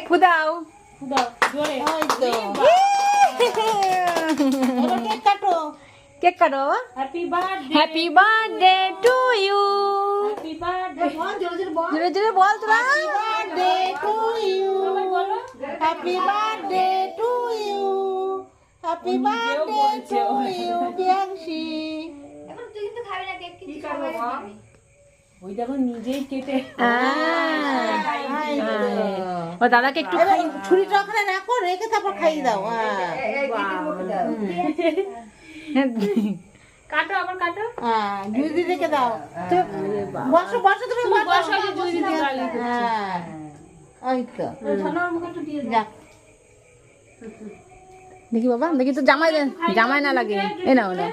ফুদাও cake কাটো happy birthday to you জোরে জোরে বল তোরা happy birthday to you happy birthday to you Priyanshi. ওই দেখো নিজেই কেটে ও দাদাকে একটু ছুরিটা ওখানে রাখো, রেখে তারপর খাইয়ে দাও। কাটো আবার কাটো। হ্যাঁ জুস দিয়ে রেখে দাও। বসো বসো তুমি বসো। হ্যাঁ ওই তো যাক দেখি বাবা দেখি তো জামাই না লাগে এ নাও না